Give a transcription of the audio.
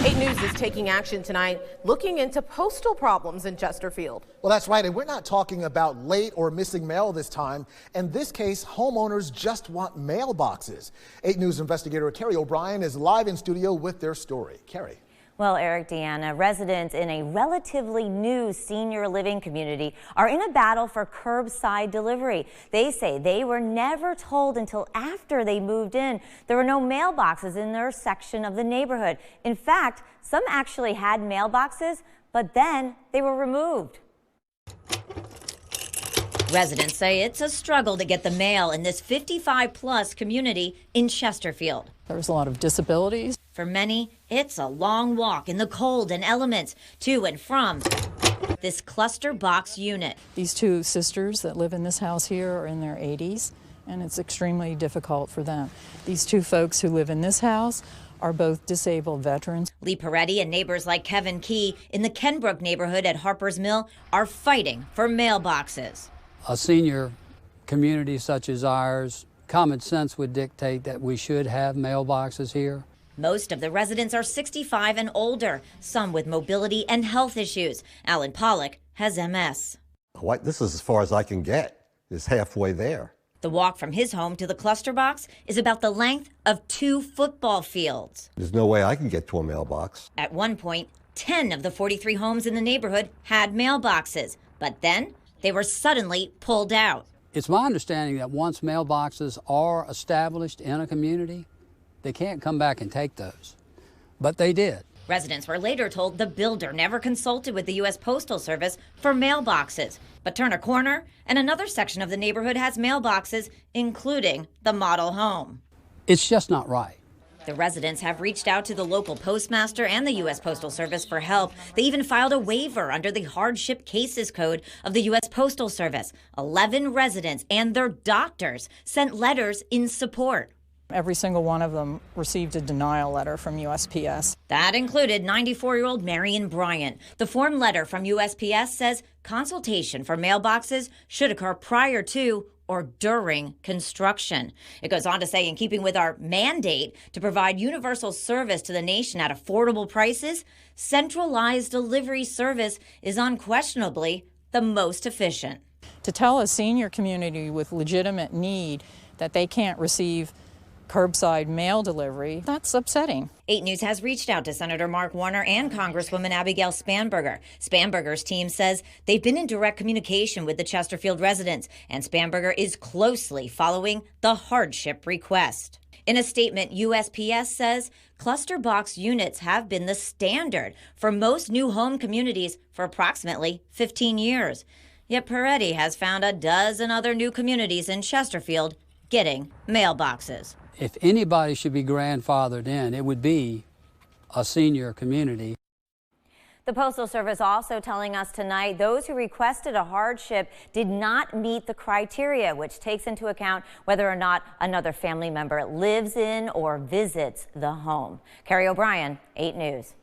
8 News is taking action tonight, looking into postal problems in Chesterfield. Well, that's right, and we're not talking about late or missing mail this time. In this case, homeowners just want mailboxes. 8 News investigator Carrie O'Brien is live in studio with their story. Carrie. Well, Eric, Deanna, residents in a relatively new senior living community are in a battle for curbside delivery. They say they were never told until after they moved in there were no mailboxes in their section of the neighborhood. In fact, some actually had mailboxes, but then they were removed. Residents say it's a struggle to get the mail in this 55-plus community in Chesterfield. There's a lot of disabilities. For many, it's a long walk in the cold and elements to and from this cluster box unit. These two sisters that live in this house here are in their 80s, and it's extremely difficult for them. These two folks who live in this house are both disabled veterans. Lee Peretti and neighbors like Kevin Key in the Kenbrook neighborhood at Harper's Mill are fighting for mailboxes. A senior community such as ours, common sense would dictate that we should have mailboxes here. Most of the residents are 65 and older, some with mobility and health issues. Alan Pollock has MS. This is as far as I can get. It's halfway there. The walk from his home to the cluster box is about the length of 2 football fields. There's no way I can get to a mailbox. At one point, 10 of the 43 homes in the neighborhood had mailboxes, but then they were suddenly pulled out. It's my understanding that once mailboxes are established in a community, they can't come back and take those. But they did. Residents were later told the builder never consulted with the U.S. Postal Service for mailboxes. But turn a corner, and another section of the neighborhood has mailboxes, including the model home. It's just not right. The residents have reached out to the local postmaster and the U.S. Postal Service for help. They even filed a waiver under the Hardship Cases Code of the U.S. Postal Service. 11 residents and their doctors sent letters in support. Every single one of them received a denial letter from USPS. That included 94-year-old Marion Bryant. The form letter from USPS says consultation for mailboxes should occur prior to or during construction. It goes on to say, in keeping with our mandate to provide universal service to the nation at affordable prices, centralized delivery service is unquestionably the most efficient. To tell a senior community with legitimate need that they can't receive curbside mail delivery, that's upsetting. 8 News has reached out to Senator Mark Warner and Congresswoman Abigail Spanberger. Spanberger's team says they've been in direct communication with the Chesterfield residents, and Spanberger is closely following the hardship request. In a statement, USPS says cluster box units have been the standard for most new home communities for approximately 15 years. Yet Peretti has found a dozen other new communities in Chesterfield getting mailboxes. If anybody should be grandfathered in, it would be a senior community. The Postal Service also telling us tonight those who requested a hardship did not meet the criteria, which takes into account whether or not another family member lives in or visits the home. Carrie O'Brien, 8 News.